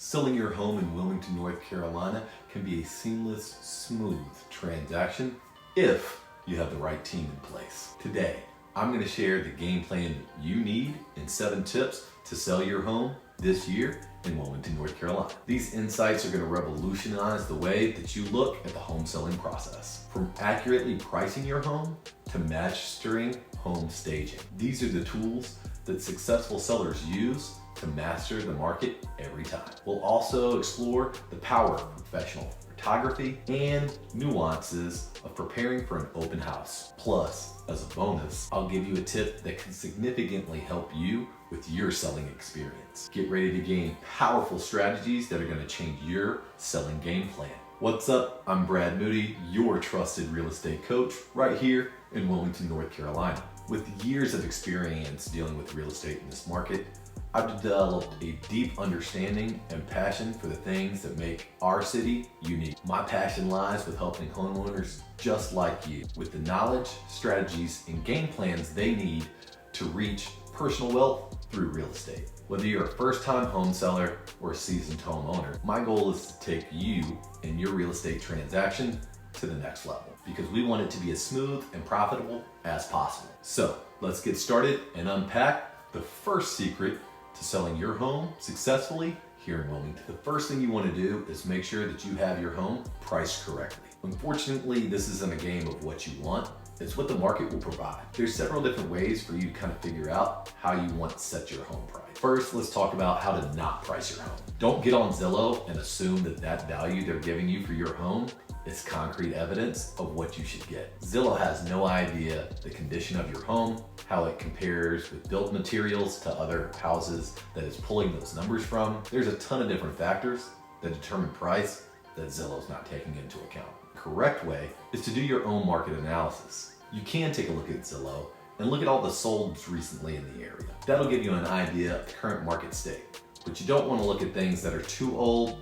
Selling your home in Wilmington, North Carolina can be a seamless, smooth transaction if you have the right team in place. Today, I'm going to share the game plan you need in 7 tips to sell your home this year in Wilmington, North Carolina. These insights are going to revolutionize the way that you look at the home selling process. From accurately pricing your home to mastering home staging. These are the tools that successful sellers use to master the market every time. We'll also explore the power of professional photography and nuances of preparing for an open house. Plus, as a bonus, I'll give you a tip that can significantly help you with your selling experience. Get ready to gain powerful strategies that are going to change your selling game plan. What's up? I'm Brad Moody, your trusted real estate coach right here in Wilmington, North Carolina. With years of experience dealing with real estate in this market, I've developed a deep understanding and passion for the things that make our city unique. My passion lies with helping homeowners just like you with the knowledge, strategies, and game plans they need to reach personal wealth through real estate. Whether you're a first-time home seller or a seasoned homeowner, my goal is to take you and your real estate transaction to the next level because we want it to be as smooth and profitable as possible. So let's get started and unpack the first secret to selling your home successfully here in Wilmington. The first thing you want to do is make sure that you have your home priced correctly. Unfortunately, this isn't a game of what you want, it's what the market will provide. There's several different ways for you to kind of figure out how you want to set your home price. First, let's talk about how to not price your home. Don't get on Zillow and assume that that value they're giving you for your home is concrete evidence of what you should get. Zillow has no idea the condition of your home, how it compares with built materials to other houses that it's pulling those numbers from. There's a ton of different factors that determine price that Zillow's not taking into account. The correct way is to do your own market analysis. You can take a look at Zillow and look at all the solds recently in the area. That'll give you an idea of the current market state, but you don't want to look at things that are too old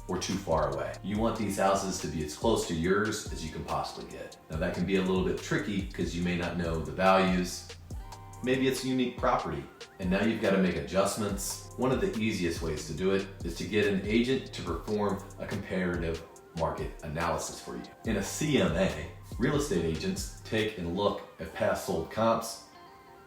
or too far away. You want these houses to be as close to yours as you can possibly get. Now that can be a little bit tricky because you may not know the values. Maybe it's a unique property and now you've got to make adjustments. One of the easiest ways to do it is to get an agent to perform a comparative market analysis for you. In a CMA, real estate agents take and look at past sold comps,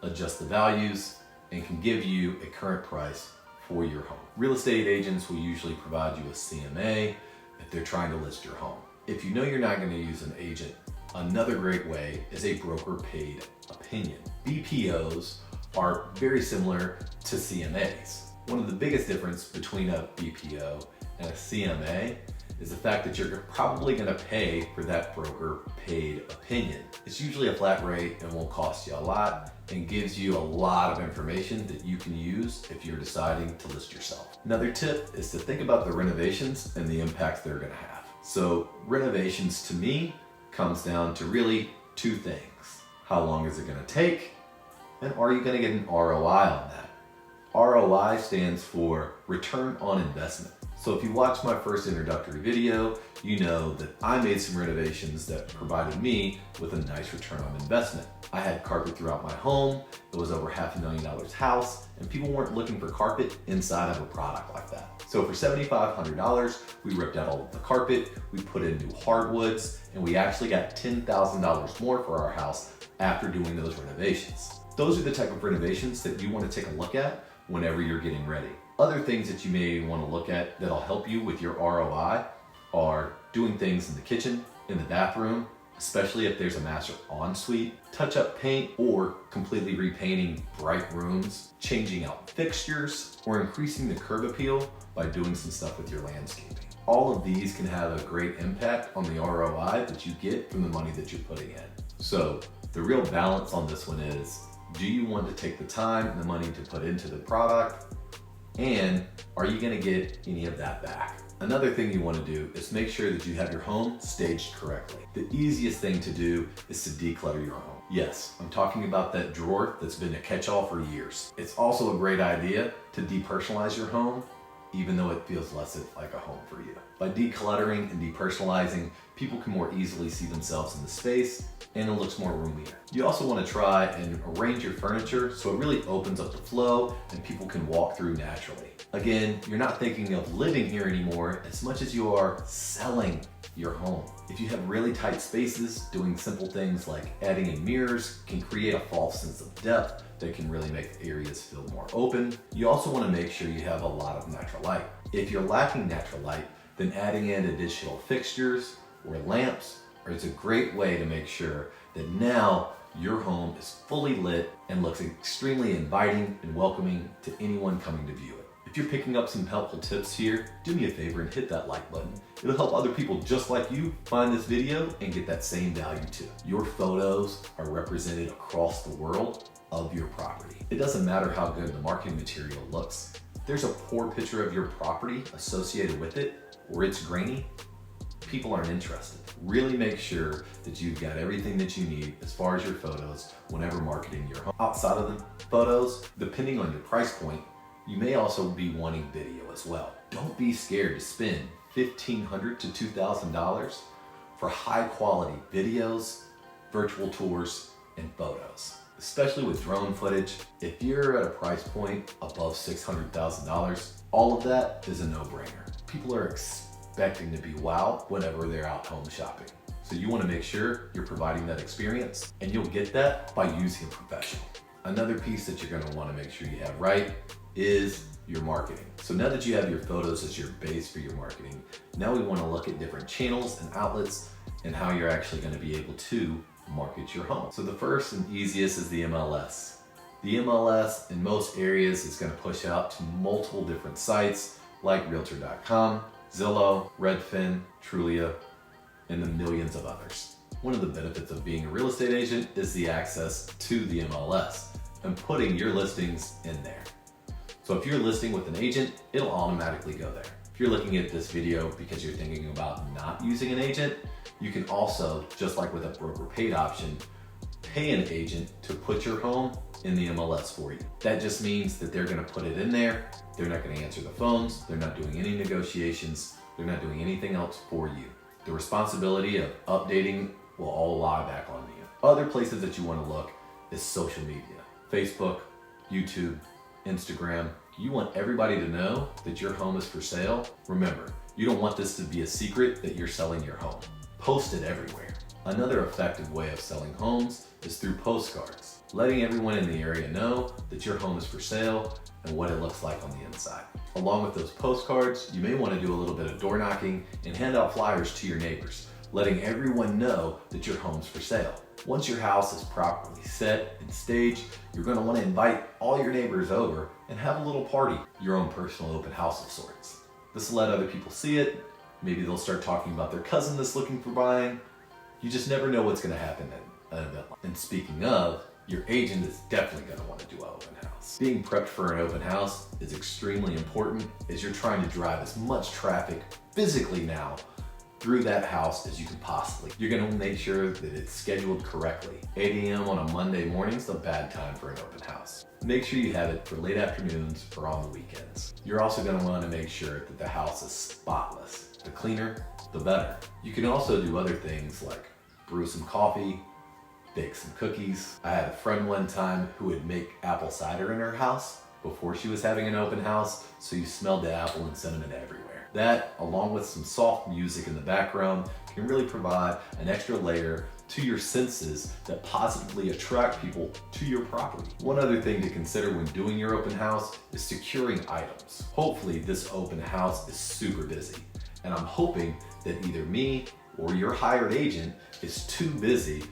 adjust the values, and can give you a current price for your home. Real estate agents will usually provide you a CMA if they're trying to list your home. If you know you're not going to use an agent, another great way is a broker paid opinion. BPOs are very similar to CMAs. One of the biggest difference between a BPO and a CMA is the fact that you're probably going to pay for that broker paid opinion. It's usually a flat rate and won't cost you a lot and gives you a lot of information that you can use if you're deciding to list yourself. Another tip is to think about the renovations and the impact they're going to have. So renovations to me comes down to really 2 things. How long is it going to take? And are you going to get an ROI on that? ROI stands for return on investment. So if you watched my first introductory video, you know that I made some renovations that provided me with a nice return on investment. I had carpet throughout my home, it was over $500,000 house, and people weren't looking for carpet inside of a product like that. So for $7,500, we ripped out all of the carpet, we put in new hardwoods, and we actually got $10,000 more for our house after doing those renovations. Those are the type of renovations that you want to take a look at whenever you're getting ready. Other things that you may want to look at that'll help you with your ROI are doing things in the kitchen, in the bathroom, especially if there's a master ensuite, touch up paint or completely repainting bright rooms, changing out fixtures, or increasing the curb appeal by doing some stuff with your landscaping. All of these can have a great impact on the ROI that you get from the money that you're putting in. So the real balance on this one is, do you want to take the time and the money to put into the product? And are you going to get any of that back? Another thing you want to do is make sure that you have your home staged correctly. The easiest thing to do is to declutter your home. Yes, I'm talking about that drawer that's been a catch-all for years. It's also a great idea to depersonalize your home even though it feels less like a home for you. By decluttering and depersonalizing, people can more easily see themselves in the space and it looks more roomier. You also want to try and arrange your furniture so it really opens up the flow and people can walk through naturally. Again, you're not thinking of living here anymore as much as you are selling your home. If you have really tight spaces, doing simple things like adding in mirrors can create a false sense of depth that can really make the areas feel more open. You also want to make sure you have a lot of natural light. If you're lacking natural light, then adding in additional fixtures or lamps is a great way to make sure that now your home is fully lit and looks extremely inviting and welcoming to anyone coming to view it. If you're picking up some helpful tips here, do me a favor and hit that like button. It'll help other people just like you find this video and get that same value too. Your photos are represented across the world of your property. It doesn't matter how good the marketing material looks. If there's a poor picture of your property associated with it, or it's grainy, people aren't interested. Really make sure that you've got everything that you need as far as your photos whenever marketing your home. Outside of the photos, depending on your price point, you may also be wanting video as well. Don't be scared to spend $1,500 to $2,000 for high quality videos, virtual tours, and photos. Especially with drone footage, if you're at a price point above $600,000, all of that is a no-brainer. People are expecting to be wowed whenever they're out home shopping. So you want to make sure you're providing that experience, and you'll get that by using a professional. Another piece that you're going to want to make sure you have right is your marketing. So now that you have your photos as your base for your marketing, now we want to look at different channels and outlets and how you're actually going to be able to market your home. So the first and easiest is the MLS. The MLS in most areas is going to push out to multiple different sites like Realtor.com, Zillow, Redfin, Trulia, and the millions of others. One of the benefits of being a real estate agent is the access to the MLS and putting your listings in there. So if you're listing with an agent, it'll automatically go there. If you're looking at this video because you're thinking about not using an agent, you can also, just like with a broker paid option, pay an agent to put your home in the MLS for you. That just means that they're gonna put it in there, they're not gonna answer the phones, they're not doing any negotiations, they're not doing anything else for you. The responsibility of updating will all lie back on you. Other places that you wanna look is social media. Facebook, YouTube, Instagram. You want everybody to know that your home is for sale. Remember, you don't want this to be a secret that you're selling your home. Post it everywhere. Another effective way of selling homes is through postcards, letting everyone in the area know that your home is for sale and what it looks like on the inside. Along with those postcards, you may want to do a little bit of door knocking and hand out flyers to your neighbors, letting everyone know that your home's for sale. Once your house is properly set and staged, you're going to want to invite all your neighbors over and have a little party, your own personal open house of sorts. This will let other people see it. Maybe they'll start talking about their cousin that's looking for buying. You just never know what's going to happen at an event. And speaking of, your agent is definitely going to want to do an open house. Being prepped for an open house is extremely important as you're trying to drive as much traffic physically now through that house as you can possibly. You're going to make sure that it's scheduled correctly. 8 a.m. on a Monday morning is a bad time for an open house. Make sure you have it for late afternoons or on the weekends. You're also going to want to make sure that the house is spotless. The cleaner, the better. You can also do other things like brew some coffee, bake some cookies. I had a friend one time who would make apple cider in her house before she was having an open house, so you smelled the apple and cinnamon everywhere. That, along with some soft music in the background, can really provide an extra layer to your senses that positively attract people to your property. One other thing to consider when doing your open house is securing items. Hopefully this open house is super busy, and I'm hoping that either me or your hired agent is too busy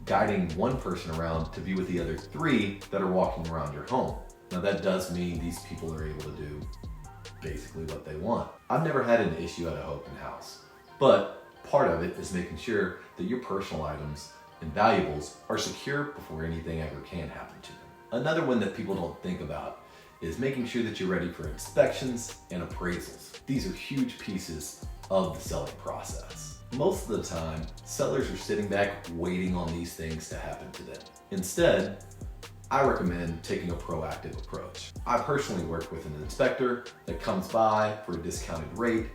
guiding one person around to be with the other 3 that are walking around your home. Now that does mean these people are able to do basically what they want. I've never had an issue at an open house, but part of it is making sure that your personal items and valuables are secure before anything ever can happen to them. Another one that people don't think about is making sure that you're ready for inspections and appraisals. These are huge pieces of the selling process. Most of the time, sellers are sitting back waiting on these things to happen to them. Instead, I recommend taking a proactive approach. I personally work with an inspector that comes by for a discounted rate.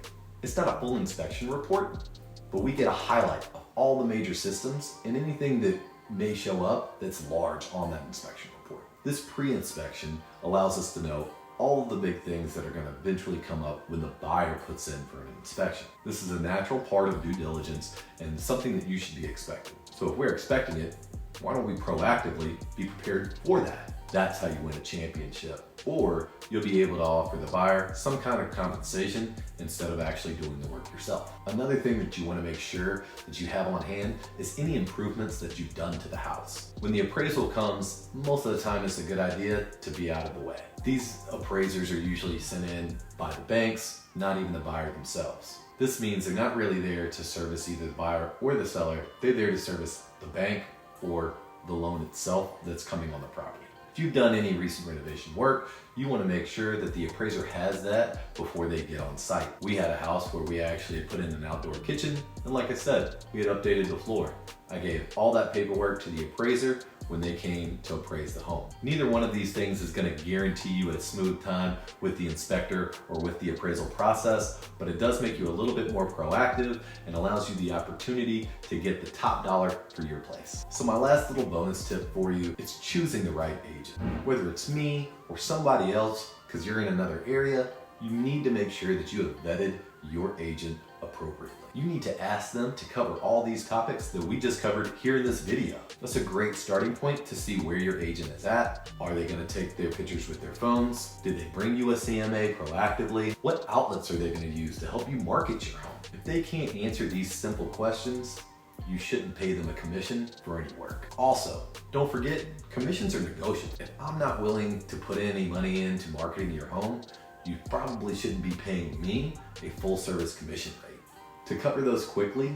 It's not a full inspection report, but we get a highlight of all the major systems and anything that may show up that's large on that inspection report. This pre-inspection allows us to know all of the big things that are going to eventually come up when the buyer puts in for an inspection. This is a natural part of due diligence and something that you should be expecting. So if we're expecting it, why don't we proactively be prepared for that? That's how you win a championship. Or you'll be able to offer the buyer some kind of compensation instead of actually doing the work yourself. Another thing that you want to make sure that you have on hand is any improvements that you've done to the house. When the appraisal comes, most of the time it's a good idea to be out of the way. These appraisers are usually sent in by the banks, not even the buyer themselves. This means they're not really there to service either the buyer or the seller. They're there to service the bank or the loan itself that's coming on the property. If you've done any recent renovation work, you want to make sure that the appraiser has that before they get on site. We had a house where we actually put in an outdoor kitchen, and like I said, we had updated the floor. I gave all that paperwork to the appraiser when they came to appraise the home. Neither one of these things is going to guarantee you a smooth time with the inspector or with the appraisal process, but it does make you a little bit more proactive and allows you the opportunity to get the top dollar for your place. So my last little bonus tip for you is choosing the right agent. Whether it's me or somebody else, because you're in another area, you need to make sure that you have vetted your agent appropriately. You need to ask them to cover all these topics that we just covered here in this video. That's a great starting point to see where your agent is at. Are they going to take their pictures with their phones? Did they bring you a CMA proactively? What outlets are they going to use to help you market your home? If they can't answer these simple questions, you shouldn't pay them a commission for any work. Also, don't forget, commissions are negotiable. If I'm not willing to put any money into marketing your home, you probably shouldn't be paying me a full service commission rate. To cover those quickly,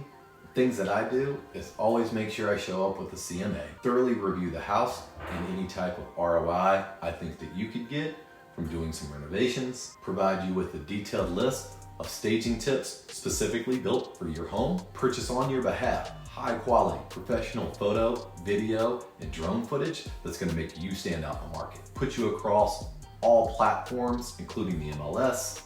things that I do is always make sure I show up with a CMA, thoroughly review the house and any type of ROI I think that you could get from doing some renovations, provide you with a detailed list of staging tips specifically built for your home, purchase on your behalf high quality professional photo, video, and drone footage that's going to make you stand out in the market, put you across all platforms, including the MLS,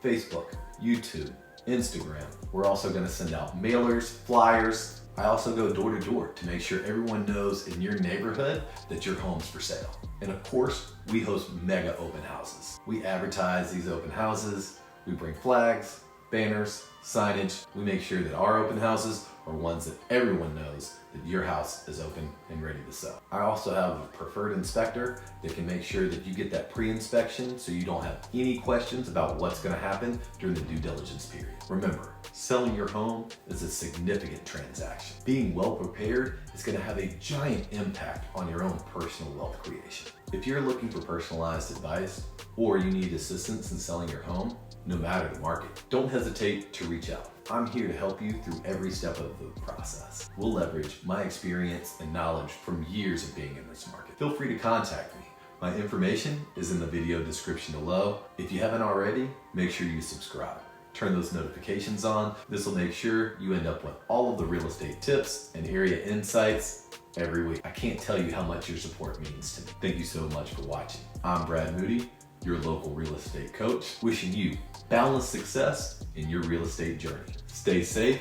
Facebook, YouTube, Instagram. We're also going to send out mailers, flyers. I also go door to door to make sure everyone knows in your neighborhood that your home's for sale. And of course, we host mega open houses. We advertise these open houses. We bring flags, banners, signage. We make sure that our open houses are ones that everyone knows that your house is open and ready to sell. I also have a preferred inspector that can make sure that you get that pre-inspection so you don't have any questions about what's going to happen during the due diligence period. Remember, selling your home is a significant transaction. Being well prepared is going to have a giant impact on your own personal wealth creation. If you're looking for personalized advice or you need assistance in selling your home, no matter the market, don't hesitate to reach out. I'm here to help you through every step of the process. We'll leverage my experience and knowledge from years of being in this market. Feel free to contact me. My information is in the video description below. If you haven't already, make sure you subscribe. Turn those notifications on. This will make sure you end up with all of the real estate tips and area insights every week. I can't tell you how much your support means to me. Thank you so much for watching. I'm Brad Moody, your local real estate coach, wishing you boundless success in your real estate journey. Stay safe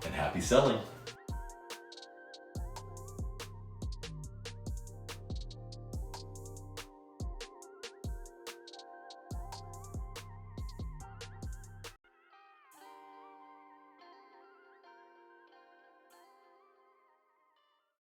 and happy selling.